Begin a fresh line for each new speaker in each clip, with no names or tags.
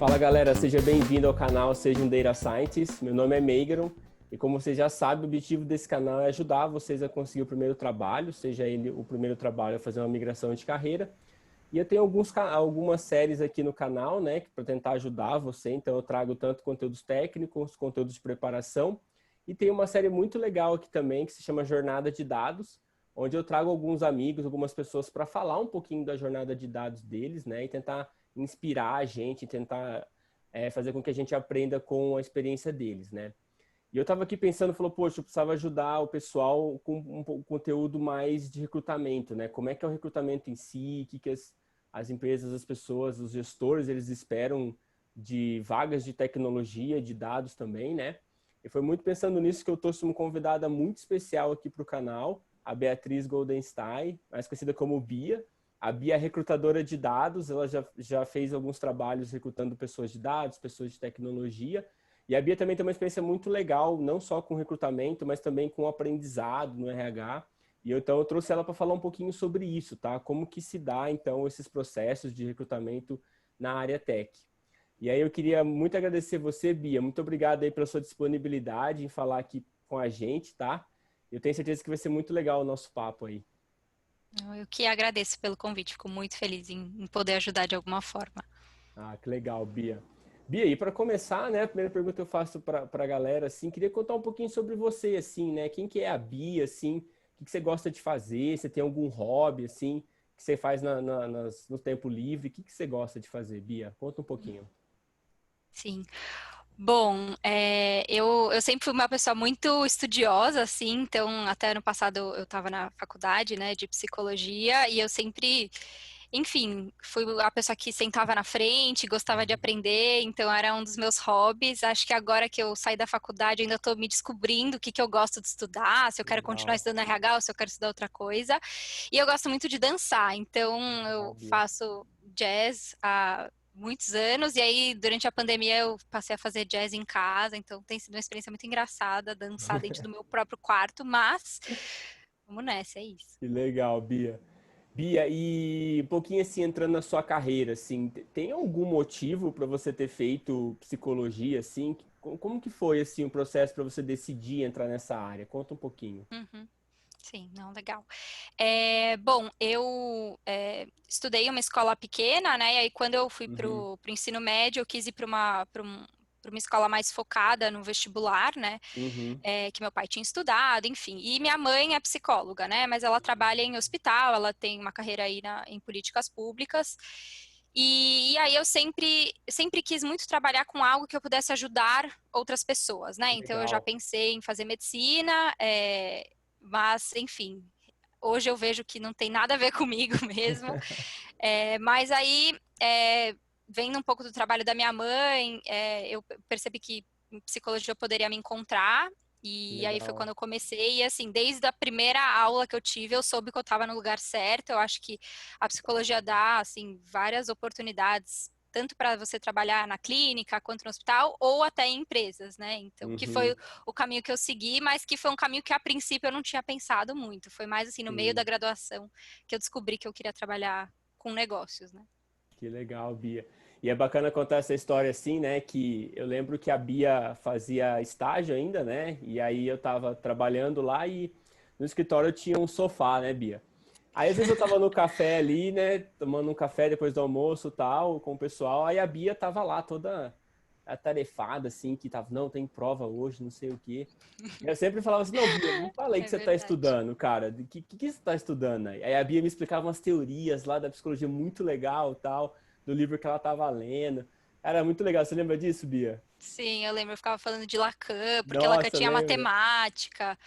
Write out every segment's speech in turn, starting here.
Fala galera, seja bem-vindo ao canal Seja um Data Scientist. Meu nome é Meigron e como você já sabe, o objetivo desse canal é ajudar vocês a conseguir o primeiro trabalho, seja ele o primeiro trabalho a fazer uma migração de carreira. E eu tenho algumas séries aqui no canal, né, para tentar ajudar você. Então eu trago tanto conteúdos técnicos, conteúdos de preparação. E tem uma série muito legal aqui também que se chama Jornada de Dados, onde eu trago alguns amigos, algumas pessoas para falar um pouquinho da jornada de dados deles, né, e tentar inspirar a gente, tentar fazer com que a gente aprenda com a experiência deles, né. E eu estava aqui pensando, falou, poxa, eu precisava ajudar o pessoal com um conteúdo mais de recrutamento, né? Como é que é o recrutamento em si, o que as empresas, as pessoas, os gestores, eles esperam de vagas de tecnologia, de dados também, né? E foi muito pensando nisso que eu trouxe uma convidada muito especial aqui para o canal, a Beatriz Goldenstein, mais conhecida como Bia. A Bia é recrutadora de dados, ela já fez alguns trabalhos recrutando pessoas de dados, pessoas de tecnologia. E a Bia também tem uma experiência muito legal, não só com recrutamento, mas também com aprendizado no RH. Então eu trouxe ela para falar um pouquinho sobre isso, tá? Como que se dá, então, esses processos de recrutamento na área tech. E aí eu queria muito agradecer você, Bia. Muito obrigado aí pela sua disponibilidade em falar aqui com a gente, tá? Eu tenho certeza que vai ser muito legal o nosso papo aí.
Eu que agradeço pelo convite, fico muito feliz em poder ajudar de alguma forma.
Ah, que legal, Bia. Bia, e para começar, né, a primeira pergunta que eu faço para a galera, assim, queria contar um pouquinho sobre você, assim, né? Quem que é a Bia, assim? O que você gosta de fazer? Você tem algum hobby, assim, que você faz no tempo livre? O que você gosta de fazer, Bia? Conta um pouquinho.
Sim. Bom, eu sempre fui uma pessoa muito estudiosa, assim, então até ano passado eu estava na faculdade, né, de psicologia, e eu sempre, enfim, fui a pessoa que sentava na frente, gostava de aprender, então era um dos meus hobbies. Acho que agora que eu saí da faculdade, eu ainda estou me descobrindo o que eu gosto de estudar, se eu quero continuar
Legal,
estudando RH ou se eu quero estudar outra coisa. E eu gosto muito de dançar, então
legal,
eu
Bia.
faço jazz há muitos anos, e aí durante a pandemia eu passei a fazer jazz em casa, então tem sido uma experiência muito engraçada, dançar dentro do meu próprio quarto, mas vamos nessa, é isso.
Que legal, Bia. Bia, e um pouquinho assim, entrando na sua carreira, assim, tem algum motivo para você ter feito psicologia, assim? Como que foi, assim, o processo para você decidir entrar nessa área? Conta um pouquinho.
Uhum. Sim, não, legal. Bom, eu estudei em uma escola pequena, né? E aí quando eu fui para
Uhum,
o ensino médio, eu quis ir para uma escola mais focada no vestibular, né?
uhum,
Que meu pai tinha estudado, enfim. E minha mãe é psicóloga, né? Mas ela trabalha em hospital, ela tem uma carreira aí em políticas públicas. E aí eu sempre quis muito trabalhar com algo que eu pudesse ajudar outras pessoas, né? Então eu já
legal.
pensei em fazer medicina, mas enfim, hoje eu vejo que não tem nada a ver comigo mesmo. Mas aí, vendo um pouco do trabalho da minha mãe, eu percebi que em psicologia eu poderia me encontrar. E aí foi
Legal.
quando eu comecei, e assim, desde a primeira aula que eu tive, eu soube que eu estava no lugar certo. Eu acho que a psicologia dá, assim, várias oportunidades, tanto para você trabalhar na clínica, quanto no hospital, ou até em empresas, né? Então, que foi
Uhum,
o caminho que eu segui, mas que foi um caminho que a princípio eu não tinha pensado muito. Foi mais assim, no meio da
sim,
graduação, que eu descobri que eu queria trabalhar com negócios, né?
que legal, Bia. E é bacana contar essa história assim, né? Que eu lembro que a Bia fazia estágio ainda, né? E aí eu tava trabalhando lá e no escritório tinha um sofá, né, Bia? Aí às vezes eu tava no café ali, né? Tomando um café depois do almoço e tal, com o pessoal. Aí a Bia tava lá toda atarefada, assim, que tava, não, tem prova hoje, não sei o quê. E eu sempre falava assim, não, Bia, me fala aí que
É
você tá
verdade.
estudando, cara. Que você tá estudando aí? Aí a Bia me explicava umas teorias lá da psicologia muito legal, tal, do livro que ela tava lendo. Era muito legal. Você lembra disso, Bia?
Sim, eu lembro, eu ficava falando de Lacan, porque Lacan
Nossa,
tinha
lembra?
matemática.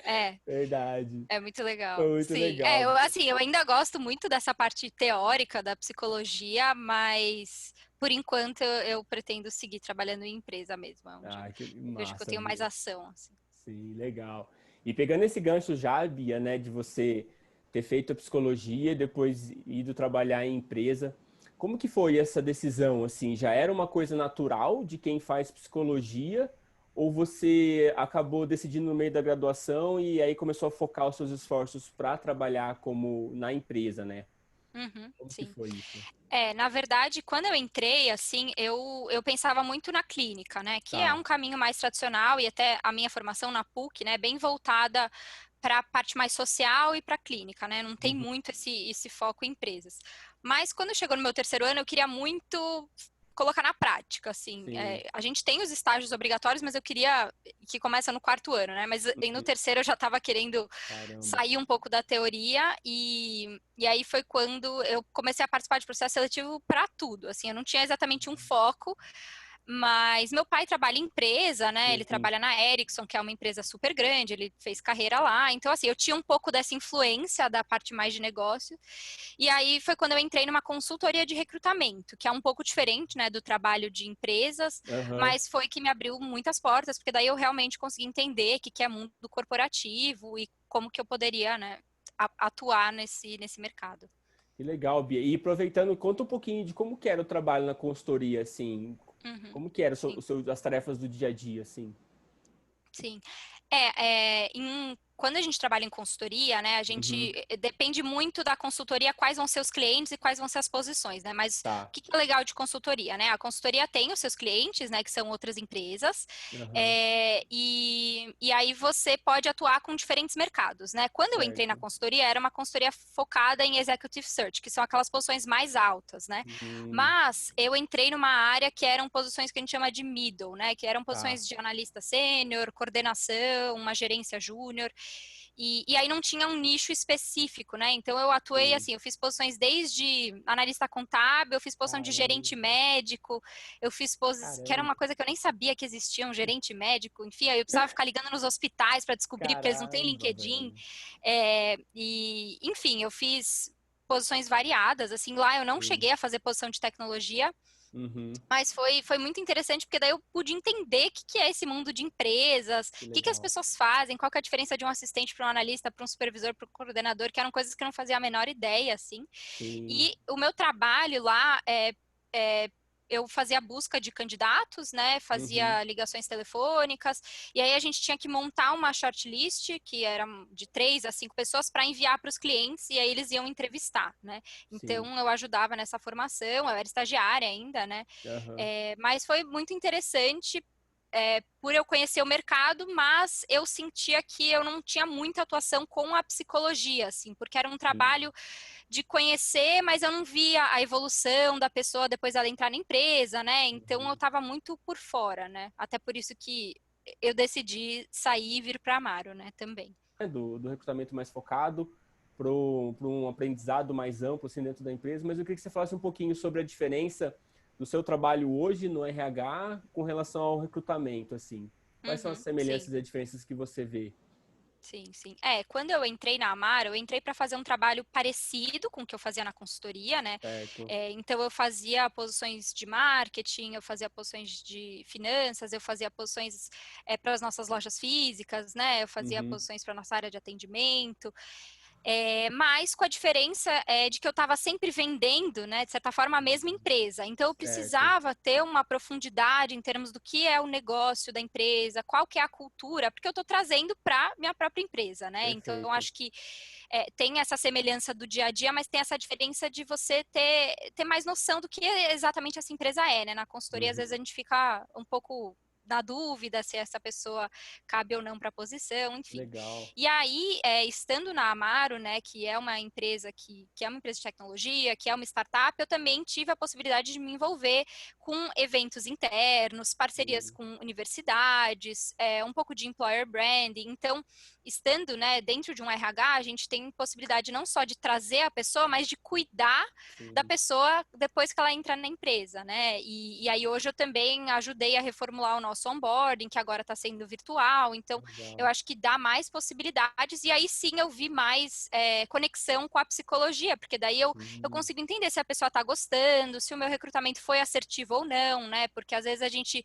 É,
Verdade.
é muito
Foi
legal.
muito
Sim,
legal, Bia.
assim, eu ainda gosto muito dessa parte teórica da psicologia, mas por enquanto eu pretendo seguir trabalhando em empresa mesmo, onde
Ah, que
eu vejo que eu
massa,
tenho mais
Bia.
ação, assim.
Sim, legal. E pegando esse gancho já, Bia, né, de você ter feito a psicologia e depois ido trabalhar em empresa, como que foi essa decisão, assim? Já era uma coisa natural de quem faz psicologia ou você acabou decidindo no meio da graduação e aí começou a focar os seus esforços para trabalhar como na empresa, né? Como que
sim.
foi isso?
Na verdade, quando eu entrei, assim, eu pensava muito na clínica, né? Que é um
Tá.
caminho mais tradicional e até a minha formação na PUC, né? Bem voltada para a parte mais social e para a clínica, né? Não tem
Uhum.
muito esse foco em empresas. Mas quando chegou no meu terceiro ano, eu queria muito colocar na prática, assim.
Sim.
A gente tem os estágios obrigatórios, mas eu queria que começa no quarto ano, né? Mas no
Uhum.
terceiro eu já estava querendo
Caramba.
sair um pouco da teoria e aí foi quando eu comecei a participar de processo seletivo para tudo. Assim, eu não tinha exatamente um foco, mas meu pai trabalha em empresa, né? Ele
Uhum.
trabalha na Ericsson, que é uma empresa super grande, ele fez carreira lá. Então, assim, eu tinha um pouco dessa influência da parte mais de negócio. E aí foi quando eu entrei numa consultoria de recrutamento, que é um pouco diferente, né, do trabalho de empresas,
Aham.
mas foi que me abriu muitas portas, porque daí eu realmente consegui entender o que é mundo corporativo e como que eu poderia, né, atuar nesse mercado.
Que legal, Bia. E aproveitando, conta um pouquinho de como que era o trabalho na consultoria, assim.
Uhum,
Como que eram
sim.
as tarefas do dia a dia, assim?
Sim. Quando a gente trabalha em consultoria, né, a
Uhum.
gente depende muito da consultoria, quais vão ser os clientes e quais vão ser as posições, né? Mas o
Tá.
que que é legal de consultoria, né? A consultoria tem os seus clientes, né, que são outras empresas,
Aham.
e aí você pode atuar com diferentes mercados, né? Quando eu entrei na
Certo.
consultoria, era uma consultoria focada em executive search, que são aquelas posições mais altas, né?
Hum,
Mas eu entrei numa área que eram posições que a gente chama de middle, né? Que eram
tá.
posições de analista sênior, coordenação, uma gerência júnior. E aí não tinha um nicho específico, né? Então eu atuei
Sim.
assim, eu fiz posições desde analista contábil, eu fiz posição de gerente
Caramba.
médico, eu fiz posição, que era
Caramba.
uma coisa que eu nem sabia que existia, um gerente médico, enfim, eu precisava ficar ligando nos hospitais para descobrir, porque eles não têm
Caramba,
LinkedIn.
velho.
Enfim, eu fiz posições variadas, assim, lá eu não
Sim.
cheguei a fazer posição de tecnologia,
Uhum.
mas foi muito interessante, porque daí eu pude entender o que é esse mundo de empresas,
Que
que as
legal.
pessoas fazem, qual que é a diferença de um assistente para um analista, para um supervisor, para um coordenador, que eram coisas que eu não fazia a menor ideia, assim.
Sim.
E o meu trabalho lá é eu fazia busca de candidatos, né?
Uhum.
Fazia ligações telefônicas, e aí a gente tinha que montar uma shortlist, que era de 3 a 5 pessoas, para enviar para os clientes, e aí eles iam entrevistar, né? Então
Sim.
eu ajudava nessa formação, eu era estagiária ainda, né?
Aham.
Mas foi muito interessante por eu conhecer o mercado, mas eu sentia que eu não tinha muita atuação com a psicologia, assim, porque era um
Sim.
trabalho de conhecer, mas eu não via a evolução da pessoa depois dela entrar na empresa, né? Então eu
Uhum.
estava muito por fora, né? Até por isso que eu decidi sair e vir para Amaro, né? Também.
Do recrutamento mais focado para um aprendizado mais amplo assim, dentro da empresa, mas eu queria que você falasse um pouquinho sobre a diferença do seu trabalho hoje no RH com relação ao recrutamento, assim. Quais são as
Uhum, sim.
semelhanças e diferenças que você vê?
Sim, sim. Quando eu entrei na Amaro, eu entrei para fazer um trabalho parecido com o que eu fazia na consultoria, né?
Certo.
Então eu fazia posições de marketing, eu fazia posições de finanças, eu fazia posições para as nossas lojas físicas, né? Eu fazia
Uhum.
posições para a nossa área de atendimento. Mas com a diferença de que eu estava sempre vendendo, né, de certa forma, a mesma empresa. Então, eu
Certo.
precisava ter uma profundidade em termos do que é o negócio da empresa, qual que é a cultura, porque eu estou trazendo para minha própria empresa, né? Então, eu
Perfeito.
acho que tem essa semelhança do dia a dia, mas tem essa diferença de você ter mais noção do que exatamente essa empresa é, né? Na consultoria, às vezes, a
Uhum.
gente fica um pouco na dúvida se essa pessoa cabe ou não para a posição, enfim.
Legal.
E aí, estando na Amaro, né, que é uma empresa que é uma empresa de tecnologia, que é uma startup, eu também tive a possibilidade de me envolver com eventos internos, parcerias
Sim.
com universidades, um pouco de employer branding. Então, estando, né, dentro de um RH, a gente tem possibilidade não só de trazer a pessoa, mas de cuidar da
Sim.
pessoa depois que ela entra na empresa, né? E aí hoje eu também ajudei a reformular o nosso onboarding, que agora está sendo virtual. Então, eu
Legal.
acho que dá mais possibilidades, e aí sim eu vi mais conexão com a psicologia, porque daí eu
Hum.
consigo entender se a pessoa está gostando, se o meu recrutamento foi assertivo ou não, né? Porque às vezes a gente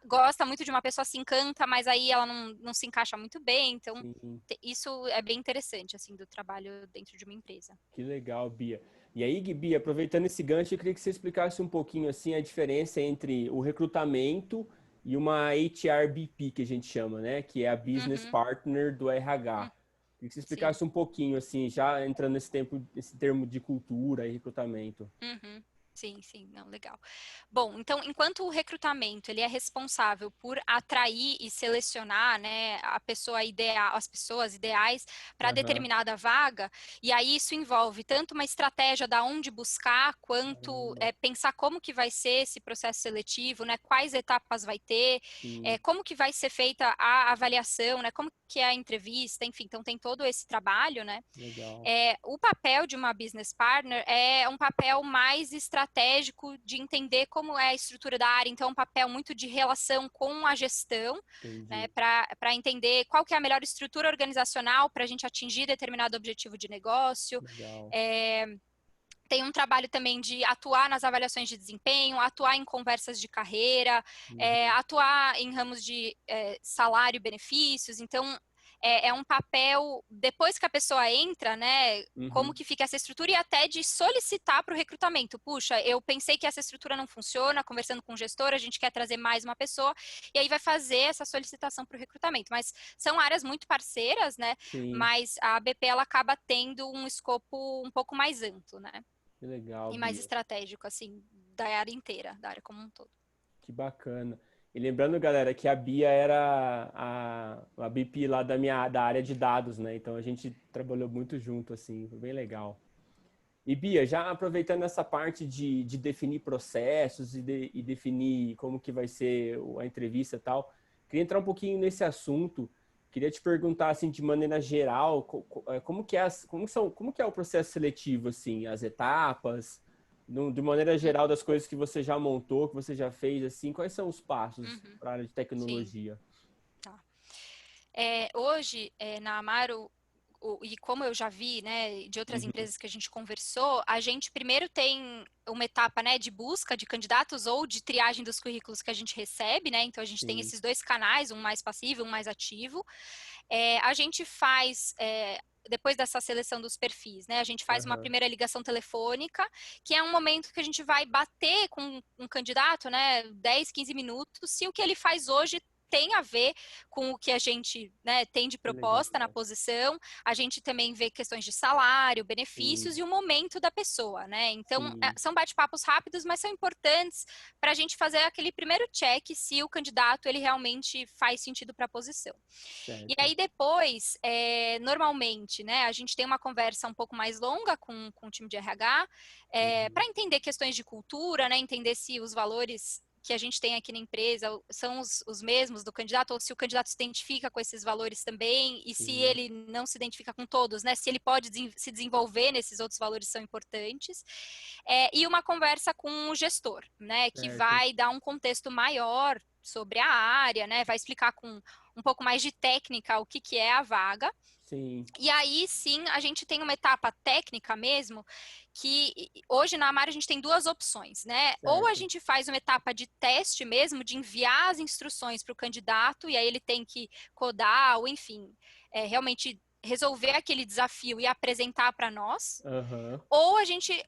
gosta muito de uma pessoa, se encanta, mas aí ela não se encaixa muito bem. Então,
Sim.
isso é bem interessante, assim, do trabalho dentro de uma empresa.
Que legal, Bia. E aí, Bia, aproveitando esse gancho, eu queria que você explicasse um pouquinho assim a diferença entre o recrutamento e uma HRBP que a gente chama, né? Que é a Business
Uhum,
Partner do RH. Queria que você
Sim.
explicasse um pouquinho, assim, já entrando nesse termo de cultura e recrutamento.
Uhum. Sim, sim, não, legal. Bom, então, enquanto o recrutamento ele é responsável por atrair e selecionar, né, a pessoa ideal, as pessoas ideais para
Aham.
determinada vaga, e aí isso envolve tanto uma estratégia da onde buscar, quanto
Caramba.
pensar como que vai ser esse processo seletivo, né, quais etapas vai ter,
Sim,
como que vai ser feita a avaliação, né, como que é a entrevista, enfim, então tem todo esse trabalho, né?
legal.
O papel de uma business partner é um papel mais estratégico de entender como é a estrutura da área, então é um papel muito de relação com a gestão, né,
Entendi.
para entender qual que é a melhor estrutura organizacional para a gente atingir determinado objetivo de negócio.
Legal.
É, tem um trabalho também de atuar nas avaliações de desempenho, atuar em conversas de carreira,
Uhum.
atuar em ramos de salário e benefícios. Então, é um papel, depois que a pessoa entra, né? Como
Uhum.
que fica essa estrutura e até de solicitar para o recrutamento. Puxa, eu pensei que essa estrutura não funciona, conversando com o gestor, a gente quer trazer mais uma pessoa, e aí vai fazer essa solicitação para o recrutamento. Mas são áreas muito parceiras, né?
Sim,
Mas a ABP ela acaba tendo um escopo um pouco mais amplo, né?
que legal,
E mais
Bia.
estratégico, assim, da área inteira, da área como um todo.
Que bacana. E lembrando, galera, que a Bia era a BP lá da área de dados, né? Então a gente trabalhou muito junto, assim, foi bem legal. E Bia, já aproveitando essa parte de definir processos e definir como que vai ser a entrevista e tal, queria entrar um pouquinho nesse assunto. Queria te perguntar, assim, de maneira geral, como que é, como que é o processo seletivo, assim, as etapas, de maneira geral das coisas que você já montou, que você já fez, assim, quais são os passos
Uhum,
para a área de
sim,
tecnologia?
tá. Hoje, na Amaro, e como eu já vi, né, de outras
Uhum,
empresas que a gente conversou, a gente primeiro tem uma etapa, né, de busca de candidatos ou de triagem dos currículos que a gente recebe, né, então a gente tem
sim,
esses dois canais, um mais passivo, um mais ativo. A gente faz, depois dessa seleção dos perfis, né, a gente faz uma
aham,
primeira ligação telefônica, que é um momento que a gente vai bater com um candidato, né, 10, 15 minutos, se o que ele faz hoje tem a ver com o que a gente, né, tem de
que legal,
proposta na posição. A gente também vê questões de salário, benefícios
sim,
e o momento da pessoa, né? Então,
sim,
são bate-papos rápidos, mas são importantes para a gente fazer aquele primeiro check se o candidato ele realmente faz sentido para a posição. E
certo,
aí depois, normalmente, né, a gente tem uma conversa um pouco mais longa com o time de RH,
uhum,
para entender questões de cultura, né, entender se os valores que a gente tem aqui na empresa são os mesmos do candidato, ou se o candidato se identifica com esses valores também, e se
sim,
ele não se identifica com todos, né, se ele pode se desenvolver nesses outros valores são importantes. E uma conversa com o gestor, né, que
certo,
vai dar um contexto maior sobre a área, né, vai explicar com um pouco mais de técnica o que, que é a vaga.
sim,
E aí sim a gente tem uma etapa técnica mesmo, que hoje na Amara a gente tem duas opções, né? Ou a
certo.
gente faz uma etapa de teste mesmo, de enviar as instruções para o candidato, e aí ele tem que codar, ou enfim, realmente resolver aquele desafio e apresentar para nós.
Aham,
Ou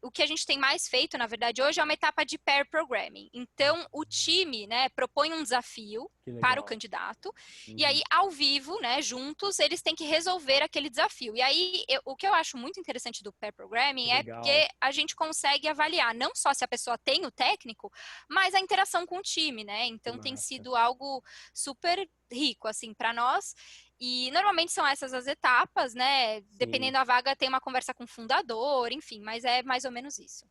o que a gente tem mais feito, na verdade, hoje é uma etapa de pair programming. Então, o time, né, propõe um desafio
que
para o
legal.
candidato, e
Uhum,
aí, ao vivo, né, juntos, eles têm que resolver aquele desafio. E aí, o que eu acho muito interessante do pair
que
programming é
legal.
porque a gente consegue avaliar não só se a pessoa tem o técnico, mas a interação com o time, né?
Que
Então, tem
massa.
sido algo super rico, assim, para nós. E normalmente são essas as etapas, né?
Sim,
Dependendo da vaga, tem uma conversa com o fundador, enfim, mas é mais ou menos isso.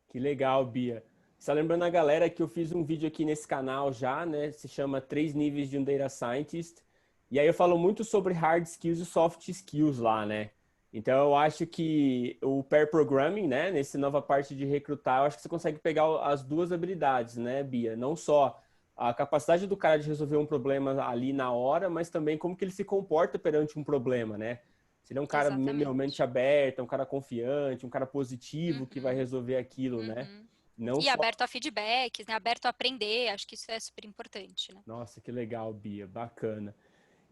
que legal, Bia. Só lembrando a galera que eu fiz um vídeo aqui nesse canal já, né? Se chama Três Níveis de um Data Scientist. E aí eu falo muito sobre hard skills e soft skills lá, né? Então eu acho que o pair programming, né? Nessa nova parte de recrutar, eu acho que você consegue pegar as duas habilidades, né, Bia? Não só a capacidade do cara de resolver um problema ali na hora, mas também como que ele se comporta perante um problema, né? Se ele é um cara, meu, mente
Exatamente.
aberta, um cara confiante, um cara positivo que vai
Uhum,
resolver aquilo, né?
uhum.
Não
E
só.
aberto a feedbacks, né? Aberto a aprender, acho que isso é super importante, né?
Nossa, que legal, Bia, bacana.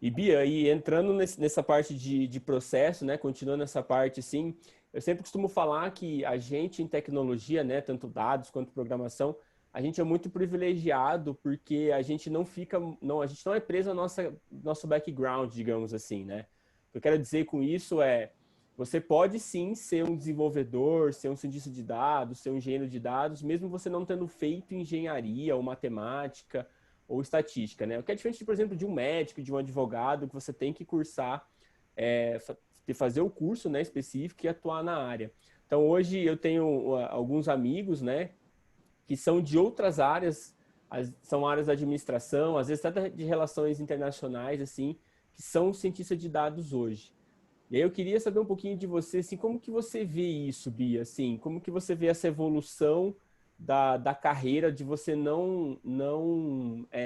E Bia, e entrando nessa parte de processo, né? Continuando nessa parte, assim, eu sempre costumo falar que a gente em tecnologia, né? Tanto dados quanto programação, a gente é muito privilegiado porque a gente não fica, não, a gente não é preso ao nosso background, digamos assim, né? que eu quero dizer com isso é, você pode sim ser um desenvolvedor, ser um cientista de dados, ser um engenheiro de dados, mesmo você não tendo feito engenharia ou matemática ou estatística, né? O que é diferente, por exemplo, de um médico, de um advogado, que você tem que cursar, fazer o curso, né, específico e atuar na área. Então, hoje eu tenho alguns amigos, né, que são de outras áreas, são áreas da administração, às vezes até de relações internacionais, assim, que são cientistas de dados hoje. E aí eu queria saber um pouquinho de você, assim, como que você vê isso, Bia? Assim, como que você vê essa evolução da carreira, de você não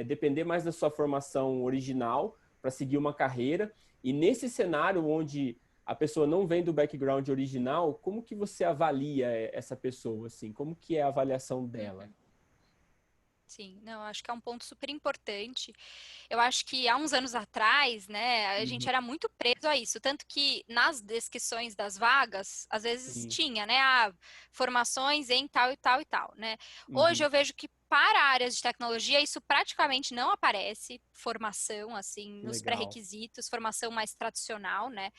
depender mais da sua formação original para seguir uma carreira, e nesse cenário onde a pessoa não vem do background original, como que você avalia essa pessoa, assim? Como que é a avaliação dela?
Uhum. Sim, não, acho que é um ponto super importante. Eu acho que há uns anos atrás, né, a gente
Uhum,
era muito preso a isso, tanto que nas descrições das vagas, às vezes
sim,
tinha, né, formações em tal e tal e tal, né. Hoje
uhum,
eu vejo que para áreas de tecnologia isso praticamente não aparece, formação assim, nos
legal.
pré-requisitos, formação mais tradicional, né.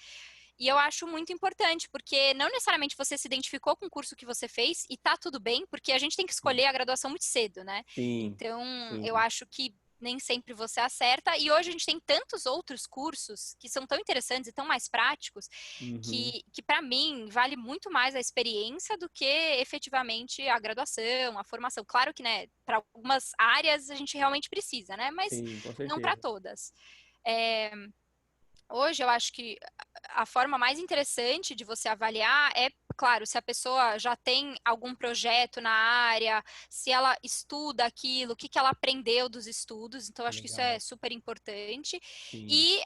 E eu acho muito importante, porque não necessariamente você se identificou com o curso que você fez e tá tudo bem, porque a gente tem que escolher a graduação muito cedo, né?
Sim,
Então, eu
sim,
acho que nem sempre você acerta, e hoje a gente tem tantos outros cursos que são tão interessantes e tão mais práticos,
uhum,
que para mim vale muito mais a experiência do que efetivamente a graduação, a formação. Claro que, né, para algumas áreas a gente realmente precisa, né? Mas
sim, com
não para
certeza.
todas. É, hoje eu acho que a forma mais interessante de você avaliar é, claro, se a pessoa já tem algum projeto na área, se ela estuda aquilo, o que, que ela aprendeu dos estudos, então eu acho que isso é
Legal,
super importante,
sim,
e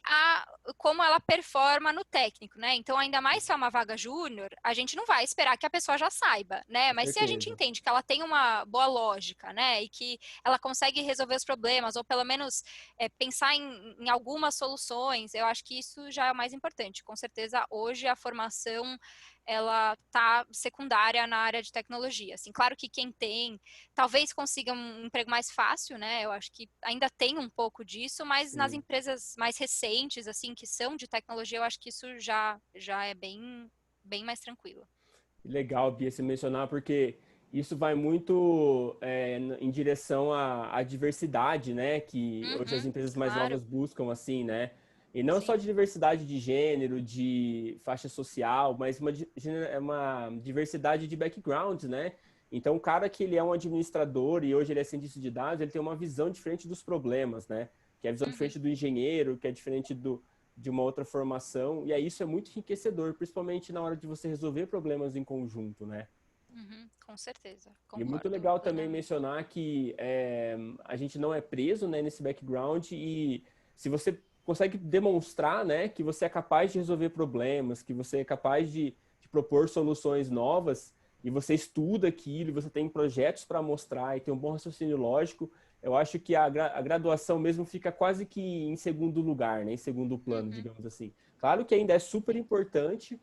como ela performa no técnico, né? Então, ainda mais se é uma vaga júnior, a gente não vai esperar que a pessoa já saiba, né?
com
Mas se a gente
certeza.
entende que ela tem uma boa lógica, né? E que ela consegue resolver os problemas, ou pelo menos pensar em algumas soluções, eu acho que isso já é o mais importante. Com certeza, hoje a formação ela tá secundária na área de tecnologia. Assim, claro que quem tem, talvez consiga um emprego mais fácil, né? Eu acho que ainda tem um pouco disso, mas nas
Sim.
empresas mais recentes, assim, que são de tecnologia, eu acho que isso já é bem mais tranquilo.
Legal, Bia, se mencionar, porque isso vai muito em direção à diversidade, né? Que hoje as
Uhum,
empresas mais
claro,
novas buscam, assim, né? E não só de
sim.
diversidade de gênero, de faixa social, mas uma diversidade de background, né? Então, o cara que ele é um administrador e hoje ele é cientista de dados, ele tem uma visão diferente dos problemas, né? Que é a visão
Uhum,
diferente do engenheiro, que é diferente de uma outra formação, e aí isso é muito enriquecedor, principalmente na hora de você resolver problemas em conjunto, né?
uhum, com certeza,
E é muito
concordo
legal também
plenamente.
mencionar que a gente não é preso, né, nesse background e se você consegue demonstrar, né, que você é capaz de resolver problemas, que você é capaz de propor soluções novas e você estuda aquilo, e você tem projetos para mostrar e tem um bom raciocínio lógico, eu acho que a graduação mesmo fica quase que em segundo lugar, né, em segundo plano,
Uhum,
digamos assim. Claro que ainda é super
sim.
importante,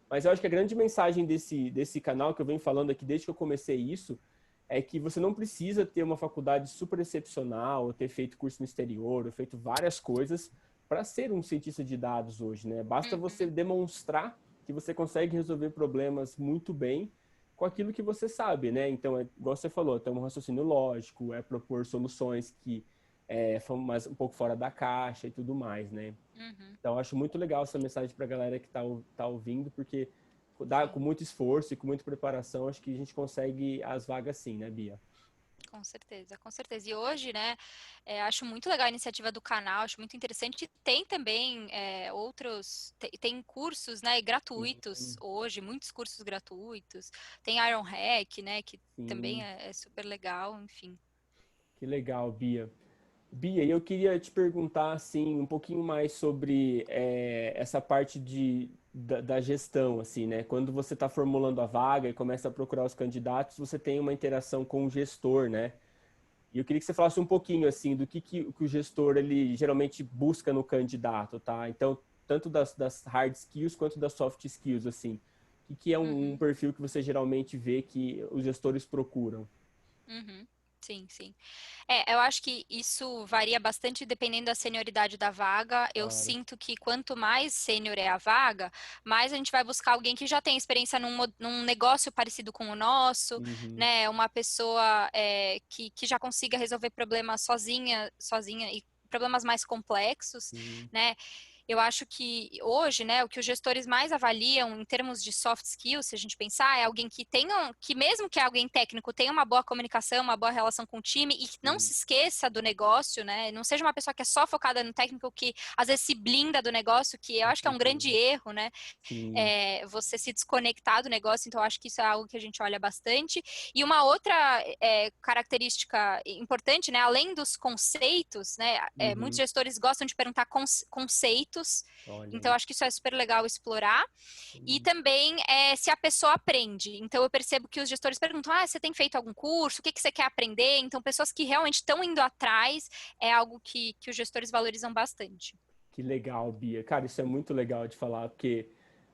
mas eu acho que a grande mensagem desse canal que eu venho falando aqui desde que eu comecei isso é que você não precisa ter uma faculdade super excepcional, ou ter feito curso no exterior, ou feito várias coisas para ser um cientista de dados hoje, né? Basta você
Uhum,
demonstrar que você consegue resolver problemas muito bem com aquilo que você sabe, né? Então, igual você falou, tem um raciocínio lógico, é propor soluções que são mais um pouco fora da caixa e tudo mais, né?
uhum,
Então, eu acho muito legal essa mensagem para a galera que tá ouvindo, porque com
sim.
muito esforço e com muita preparação, acho que a gente consegue as vagas sim, né, Bia?
Com certeza, com certeza. E hoje, né, acho muito legal a iniciativa do canal, acho muito interessante. Tem também outros, tem cursos, né, gratuitos
Sim,
hoje, muitos cursos gratuitos. Tem Iron Hack, né, que também
sim.
é super legal, enfim.
Que legal, Bia. Bia, eu queria te perguntar assim um pouquinho mais sobre essa parte da gestão, assim, né? Quando você está formulando a vaga e começa a procurar os candidatos, você tem uma interação com o gestor, né? E eu queria que você falasse um pouquinho assim do que o gestor ele geralmente busca no candidato, tá? Então, tanto das hard skills quanto das soft skills, assim. O que é um
Uhum,
perfil que você geralmente vê que os gestores procuram?
uhum. Sim, sim. Eu acho que isso varia bastante dependendo da senioridade da vaga. Eu
Claro.
sinto que quanto mais sênior é a vaga, mais a gente vai buscar alguém que já tem experiência num negócio parecido com o nosso,
Uhum.
né? Uma pessoa que já consiga resolver problemas sozinha e problemas mais complexos,
Sim.
né? Eu acho que hoje, né, o que os gestores mais avaliam em termos de soft skills, se a gente pensar, é alguém que tenha, que mesmo que é alguém técnico, tenha uma boa comunicação, uma boa relação com o time e que não
Sim.
se esqueça do negócio, né? Não seja uma pessoa que é só focada no técnico, que às vezes se blinda do negócio, que eu
Com
acho que é um grande
certeza.
erro, né?
Sim.
Você se desconectar do negócio, então eu acho que isso é algo que a gente olha bastante. E uma outra característica importante, né, além dos conceitos, né, muitos
Uhum.
gestores gostam de perguntar conceitos,
Olha
então eu
aí.
acho que isso é super legal explorar. E
Sim.
também se a pessoa aprende. Então eu percebo que os gestores perguntam: você tem feito algum curso? O que que você quer aprender? Então, pessoas que realmente estão indo atrás é algo que os gestores valorizam bastante.
Que legal, Bia. Cara, isso é muito legal de falar, porque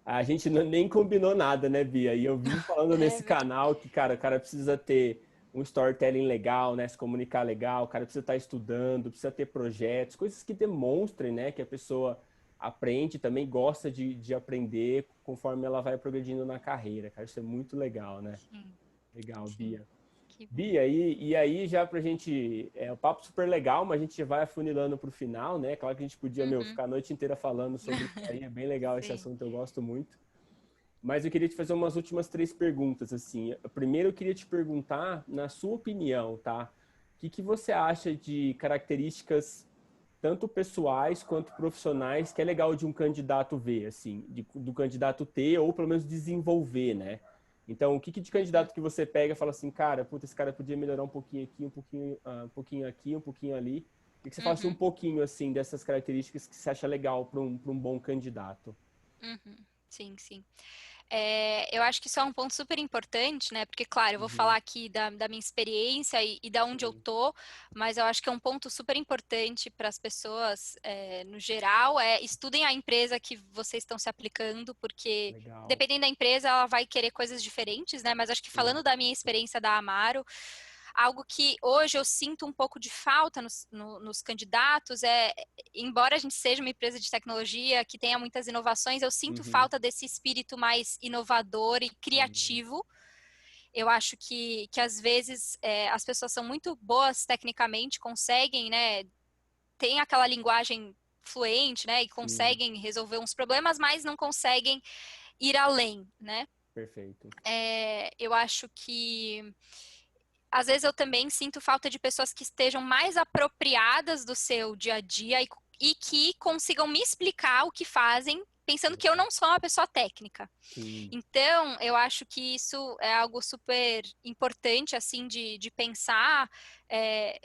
a gente nem combinou nada, né, Bia? E eu vivo falando
É
nesse
verdade.
canal que, cara, o cara precisa ter um storytelling legal, né? Se comunicar legal, o cara precisa estar estudando, precisa ter projetos, coisas que demonstrem, né, que a pessoa aprende, também gosta de aprender conforme ela vai progredindo na carreira. Cara, isso é muito legal, né?
Sim,
Legal,
sim.
Bia.
Que bom.
Bia, e aí já pra gente, o papo super legal, mas a gente já vai afunilando pro final, né? Claro que a gente podia,
Uhum.
ficar a noite inteira falando sobre isso aí, é bem legal esse
Sim.
assunto, eu gosto muito. Mas eu queria te fazer umas últimas três perguntas, assim. Primeiro eu queria te perguntar, na sua opinião, tá? O que que você acha de características tanto pessoais quanto profissionais que é legal de um candidato ver, assim, do candidato ter ou pelo menos desenvolver, né? Então, o que que de
Uhum.
candidato que você pega e fala assim, cara, puta, esse cara podia melhorar um pouquinho aqui, um pouquinho aqui, um pouquinho ali. E que você fala assim, um
Uhum.
pouquinho assim dessas características que você acha legal para um bom candidato.
Uhum. Sim, sim. Eu acho que isso é um ponto super importante, né? Porque, claro, eu vou falar
Uhum,
aqui da minha experiência e da onde eu
sim,
tô, mas eu acho que é um ponto super importante para as pessoas, no geral, estudem a empresa que vocês estão se aplicando, porque
legal.
dependendo da empresa, ela vai querer coisas diferentes, né? Mas acho que
Sim,
falando da minha experiência da Amaro, algo que hoje eu sinto um pouco de falta nos candidatos embora a gente seja uma empresa de tecnologia que tenha muitas inovações, eu sinto
uhum,
falta desse espírito mais inovador e
sim,
criativo. Eu acho que às vezes as pessoas são muito boas tecnicamente, conseguem, né, tem aquela linguagem fluente, né, e
sim,
conseguem resolver uns problemas, mas não conseguem ir além, né?
perfeito.
Eu acho que às vezes eu também sinto falta de pessoas que estejam mais apropriadas do seu dia a dia e que consigam me explicar o que fazem, pensando que eu
Legal.
não sou uma pessoa técnica.
Sim,
Então, eu acho que isso é algo super importante, assim, de pensar é,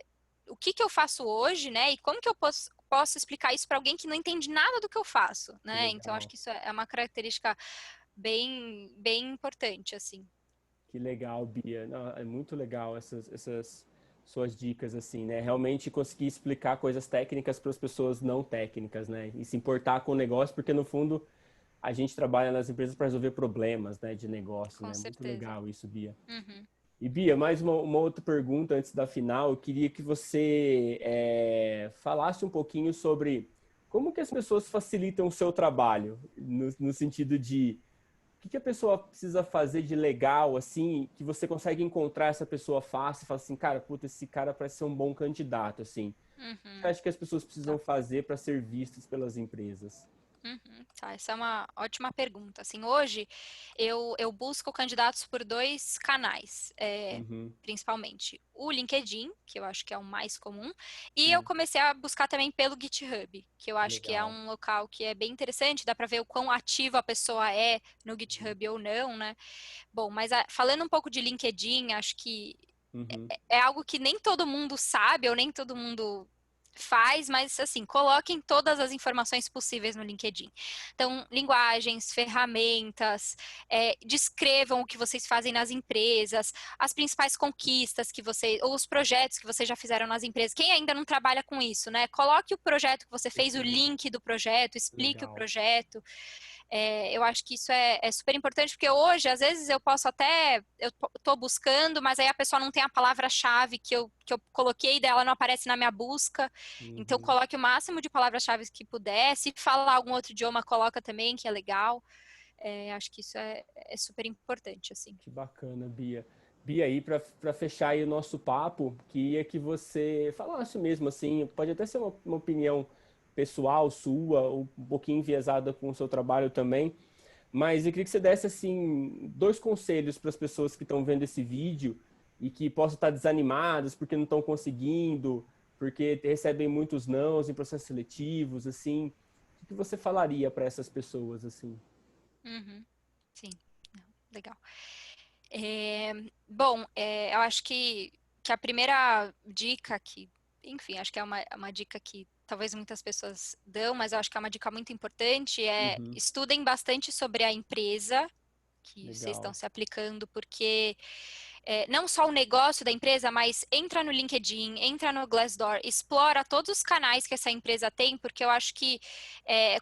o que eu faço hoje, né? E como que eu posso explicar isso para alguém que não entende nada do que eu faço,
que
né? Então, acho
legal.
que isso é uma característica bem importante, assim.
Que legal, Bia. Não, é muito legal essas suas dicas, assim, né? Realmente conseguir explicar coisas técnicas para as pessoas não técnicas, né? E se importar com o negócio, porque no fundo a gente trabalha nas empresas para resolver problemas, né, de negócio,
Com
né? Muito
certeza.
legal isso, Bia.
Uhum.
E Bia, mais uma outra pergunta antes da final. Eu queria que você falasse um pouquinho sobre como que as pessoas facilitam o seu trabalho, no sentido de que a pessoa precisa fazer de legal, assim, que você consegue encontrar essa pessoa fácil e fala assim, cara, puta, esse cara parece ser um bom candidato, assim. O que você
Uhum.
acha que as pessoas precisam
Tá.
fazer para ser vistas pelas empresas?
Uhum, tá, essa é uma ótima pergunta. Assim, hoje eu busco candidatos por dois canais,
Uhum,
principalmente o LinkedIn, que eu acho que é o mais comum, e eu
sim,
comecei a buscar também pelo GitHub, que eu acho que é
legal.
um local que é bem interessante, dá para ver o quão ativa a pessoa é no
Uhum,
GitHub ou não, né? Bom, mas falando um pouco de LinkedIn, acho que
uhum,
é algo que nem todo mundo sabe ou nem todo mundo faz, mas assim, coloquem todas as informações possíveis no LinkedIn. Então, linguagens, ferramentas, descrevam o que vocês fazem nas empresas, as principais conquistas que você, ou os projetos que vocês já fizeram nas empresas. Quem ainda não trabalha com isso, né? Coloque o projeto que você fez, o
perfeito,
link do projeto, explique o
legal.
projeto. Eu acho que isso é super importante, porque hoje, às vezes, eu tô buscando, mas aí a pessoa não tem a palavra-chave que eu coloquei, daí ela não aparece na minha busca. Então,
Uhum.
coloque o máximo de palavras-chave que puder. Se falar algum outro idioma, coloca também, que é legal. Acho que isso é super importante, assim.
Que bacana, Bia. Bia, aí para fechar aí o nosso papo, queria que você falasse mesmo assim, pode até ser uma opinião pessoal sua, ou um pouquinho enviesada com o seu trabalho também, mas eu queria que você desse assim dois conselhos para as pessoas que estão vendo esse vídeo e que possam estar desanimadas porque não estão conseguindo, porque recebem muitos nãos em processos seletivos, assim. O que você falaria para essas pessoas assim?
Uhum. Sim, não, legal. É, bom, eu acho que a primeira dica que, enfim, acho que é uma dica que talvez muitas pessoas dão, mas eu acho que é uma dica muito importante,
Uhum,
estudem bastante sobre a empresa que vocês estão
legal.
se aplicando, porque não só o negócio da empresa, mas entra no LinkedIn, entra no Glassdoor, explora todos os canais que essa empresa tem, porque eu acho que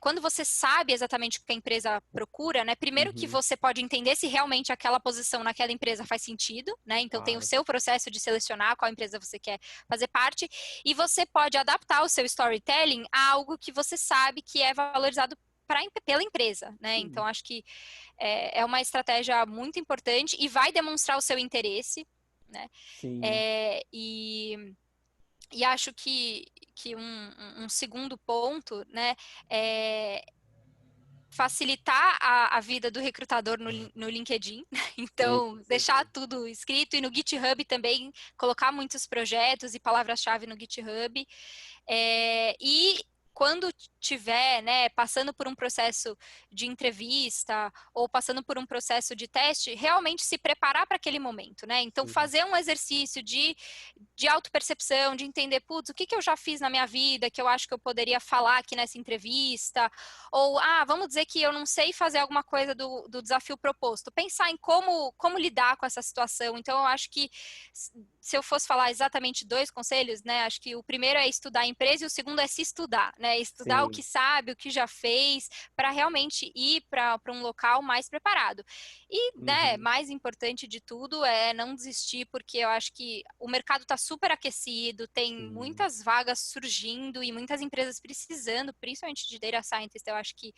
quando você sabe exatamente o que a empresa procura, né? Primeiro que
Uhum,
você pode entender se realmente aquela posição naquela empresa faz sentido, né? Então tem o
claro.
seu processo de selecionar qual empresa você quer fazer parte, e você pode adaptar o seu storytelling a algo que você sabe que é valorizado pela empresa, né? Então
Sim,
acho que é uma estratégia muito importante e vai demonstrar o seu interesse, né?
sim.
E acho que um segundo ponto, né, é facilitar a vida do recrutador no LinkedIn.
Sim, com
Então, deixar
certeza.
tudo escrito e no GitHub também, colocar muitos projetos e palavras-chave no GitHub. E quando tiver, né, passando por um processo de entrevista ou passando por um processo de teste, realmente se preparar para aquele momento, né? Então,
Sim.
fazer um exercício de autopercepção, de entender, putz, o que eu já fiz na minha vida que eu acho que eu poderia falar aqui nessa entrevista, ou, vamos dizer que eu não sei fazer alguma coisa do desafio proposto. Pensar em como lidar com essa situação. Então, eu acho que se eu fosse falar exatamente dois conselhos, né? Acho que o primeiro é estudar a empresa e o segundo é se estudar, né? Estudar o
Sim.
que sabe, o que já fez, para realmente ir para um local mais preparado. E, né,
Uhum,
mais importante de tudo é não desistir, porque eu acho que o mercado está super aquecido, tem
sim.
muitas vagas surgindo e muitas empresas precisando, principalmente de data scientist. Eu acho que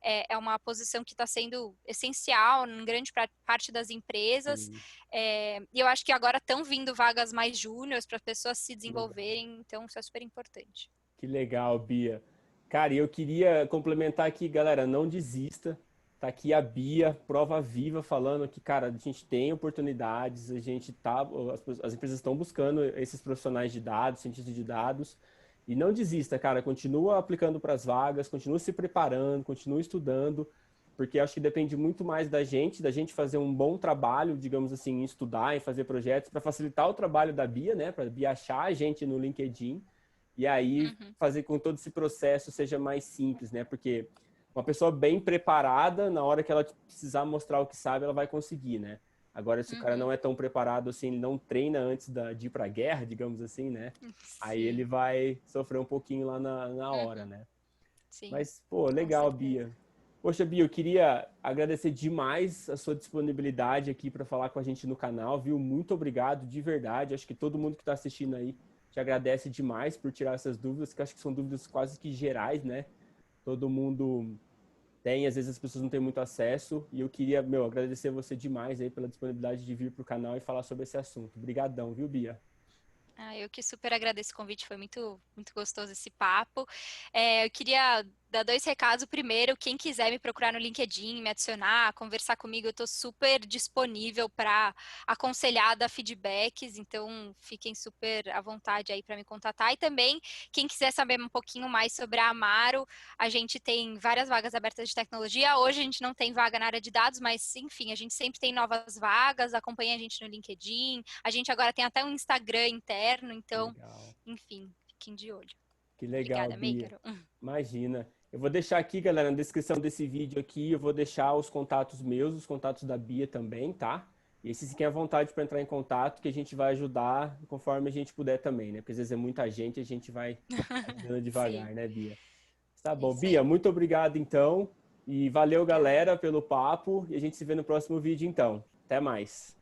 é uma posição que está sendo essencial em grande parte das empresas.
Sim.
E eu acho que agora estão vindo vagas mais júniores para as pessoas se
Legal.
desenvolverem, então isso é super importante.
Que legal, Bia. Cara, e eu queria complementar aqui, galera, não desista. Tá aqui a Bia, prova viva, falando que, cara, a gente tem oportunidades, a gente tá, as empresas estão buscando esses profissionais de dados, cientistas de dados, e não desista, cara, continua aplicando para as vagas, continua se preparando, continua estudando, porque acho que depende muito mais da gente fazer um bom trabalho, digamos assim, em estudar, em fazer projetos, para facilitar o trabalho da Bia, né, para a Bia achar a gente no LinkedIn e aí
Uhum,
fazer com que todo esse processo seja mais simples, né? Porque uma pessoa bem preparada, na hora que ela precisar mostrar o que sabe, ela vai conseguir, né? Agora, se o cara
uhum,
não é tão preparado assim, ele não treina antes de ir para a guerra, digamos assim, né? Aí ele
sim,
vai sofrer um pouquinho lá na hora,
uhum,
né?
sim,
Mas, pô,
com
legal,
certeza.
Bia. Poxa, Bia, eu queria agradecer demais a sua disponibilidade aqui para falar com a gente no canal, viu? Muito obrigado, de verdade. Acho que todo mundo que está assistindo aí te agradece demais por tirar essas dúvidas, que acho que são dúvidas quase que gerais, né? Todo mundo tem, às vezes as pessoas não têm muito acesso, e eu queria, meu, agradecer você demais aí pela disponibilidade de vir para o canal e falar sobre esse assunto. Obrigadão, viu, Bia?
Eu que super agradeço o convite, foi muito, muito gostoso esse papo. Eu queria dar dois recados. O primeiro, quem quiser me procurar no LinkedIn, me adicionar, conversar comigo, eu estou super disponível para aconselhar, dar feedbacks, então fiquem super à vontade aí para me contatar. E também, quem quiser saber um pouquinho mais sobre a Amaro, a gente tem várias vagas abertas de tecnologia. Hoje a gente não tem vaga na área de dados, mas enfim, a gente sempre tem novas vagas, acompanha a gente no LinkedIn. A gente agora tem até um Instagram interno, então,
Legal.
enfim, fiquem de olho.
Que legal,
Obrigada,
Bia.
Meigaro.
Imagina. Eu vou deixar aqui, galera, na descrição desse vídeo aqui, eu vou deixar os contatos meus, os contatos da Bia também, tá? E aí, se fiquem à vontade para entrar em contato, que a gente vai ajudar conforme a gente puder também, né? Porque às vezes é muita gente, a gente vai ajudando
Sim,
devagar, né, Bia? Tá bom.
isso
Bia,
aí.
muito obrigado, então. E valeu, galera, pelo papo. E a gente se vê no próximo vídeo, então. Até mais.